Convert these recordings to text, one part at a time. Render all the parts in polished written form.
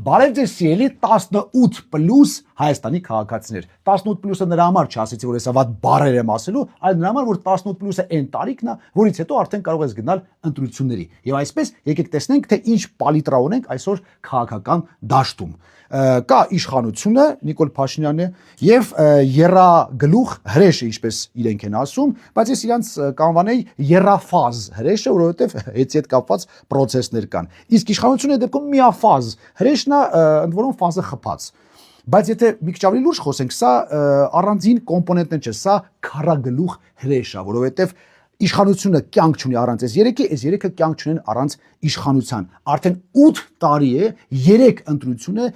Բարև ձեզ սիրելի 18+ Հայաստանի քաղաքացիներ։ 18+-ը նրա համար չասեցի, որ հեսա վատ բարեր եմ ասելու, այլ նրա համար, որ 18+-ը այն տարիքն է, որից հետո արդեն կարող ես գնալ ընտրությունների։ Եվ այսպես եկեք տեսնենք, թե ինչ պալիտրա ունենք այսօր քաղաքական դաշտում։ Կա իշխանությունը Նիկոլ Փաշինյանն է եւ երագլուխ հրեշը, ինչպես իրենք են ասում, բայց ես իրանց կանվանեի երաֆազ հրեշը, որովհետեւ հետի հետ կապված process-ներ կան։ Իսկ իշխանությունը դեպքում միաֆազ հրեշն է, ընդ որում ֆազը խփած։ Բայց եթե մի քիչ ավելի լուրջ խոսենք, սա առանձին կոմպոնենտներ չէ, սա քարագլուխ հրեշ է, որովհետեւ իշխանությունը կյանք չունի առանց այս երեքի, այս երեքը կյանք չունեն առանց իշխանության։ Արդեն 8 տարի է, 3 ընտրություն է,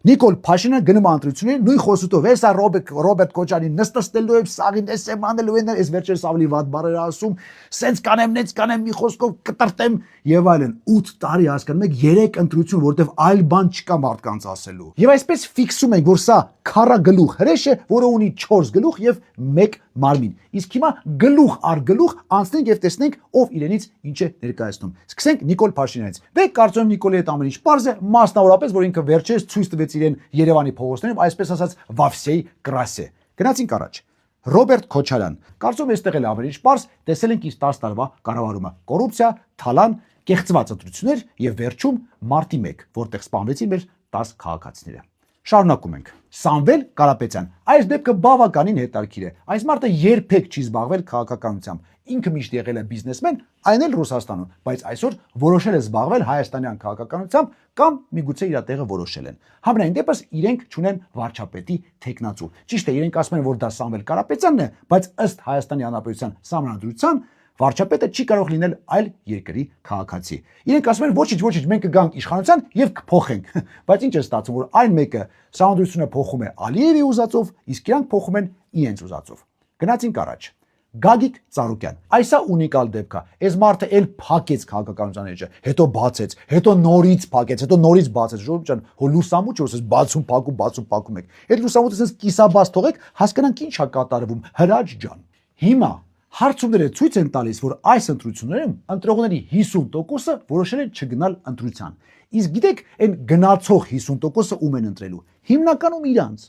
Նիկոլ Փաշինյանը գնում է ընտրությունների նույն խոսուտով, հեսա Ռոբերտ Քոչարյանին նստելու եմ, սաղին եմ անելու են, այս վերջերս ավելի վատ բառեր ասում, սենց կանեմ, նենց կանեմ, մի խոսքով կտրտեմ եւ այլն։ 8 տարի հասկանում եք 3 ընտրություն, որտեվ այլ բան չկա մարդկանց ասելու։ Եվ այսպես ֆիքսում ենք, որ սա քարագլուխ հրեշ է, որը ունի 4 գլուխ եւ 1 մարմին։ Իսկ հիմա գլուխ առ գլուխ անցնենք եւ տեսնենք ով իրենից ինչ է ներկայացնում։ Սկսենք Նիկոլ Փաշինյանից։ Դե կարծում եմ Նիկոլի հետ ամեն ինչ պարզ է, մասնավորապես որ ինքը վերջերս ցույց տվեց իրեն Երևանի փողոցներում, այսպես ասած վավսեի կրասե։ Գնացինք առաջ։ Ռոբերտ Քոչարյան։ Կարծում եմ այստեղ էլ ամեն ինչ պարզ, տեսել ենք իր 10 տարվա կառավարումը։ Կոռուպցիա, թալան, կեղծված ընտրություններ եւ վերջում մարտի 1, որտեղ սպանվեցին մեր 10 քաղաքացիները։ Շարունակում ենք։ Սամվել Կարապետյան։ Այս դեպքը բավականին հետաքրքիր է։ Այս մարդը երբեք չի զբաղվել քաղաքականությամբ։ Ինքը միշտ եղել է բիզնեսմեն, այն էլ Ռուսաստանում, բայց այսօր որոշել է զբաղվել հայաստանյան քաղաքականությամբ կամ միգուցե իր տեղը որոշել են։ Համենայն դեպս իրենք ճունեն վարչապետի տեխնացու։ Ճիշտ է, իրենք ասում են, որ դա Սամվել Կարապետյանն է, բայց ըստ Հայաստանի Հանրապետության Սահմանադրության վարչապետը չի կարող լինել այլ երկրի քաղաքացի։ Իրենք ասում են ոչինչ, մենք կգանք իշխանության եւ կփոխենք։ Բայց ինչ է ստացվում, որ այն մեկը Սահմանադրությունը փոխում է Ալիևի ուզածով, իսկ իրանք փոխում են իրենց ուզածով։ Գնացինք առաջ։ Գագիկ Ծառուկյան։ Այսա ունիկալ դեպք է։ Այս մարդը էլ փակեց քաղաքականության էջը, հետո բացեց, հետո նորից փակեց, հետո նորից բացեց։ Ժողովուրդ ջան, հո լուսամուտ չէ, ասես բացում, փակում եք։ Այդ լուսամուտը ասես կիսաբաց թողեք, հասկանանք ինչ է կատարվում, Հրաչ ջան։ Հիմա հարցումները ցույց են տալիս, որ այս ընտրություններում ընտրողների 50%-ը որոշել են չգնալ ընտրության։ Իսկ գիտեք, այն գնացող 50%-ը ում են ընտրելու։ Հիմնականում իրանց։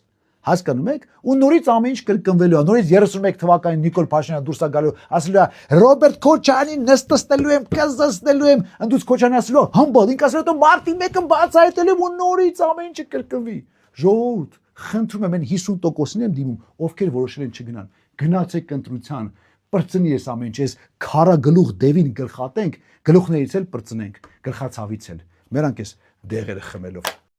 Հասկանում եք, ու նորից ամեն ինչ կրկնվելու է։ Նորից 31 թվականին Նիկոլ Փաշինյանը դուրս է գալու, ասելու է Ռոբերտ Քոչարյանին նստելու եմ, կզզնելու եմ, ընդուց Քոչարյանը ասելու է համբալ, ինք ասել է մարտի 1-ը բացահայտել եմ ու նորից ամեն ինչը կրկնվի։ Ժողովուրդ, խնդրում եմ, այն 50%-ին եմ դիմում, ովքեր որոշել են չգնան։ Գնացեք ընտրության, պրծնի ես ամեն ինչ, ես քարագլուխ դևին գլխատենք, գլուխներից էլ պրծնենք, գլխացավից էլ։ Մերանք էս դեղերը խմելով։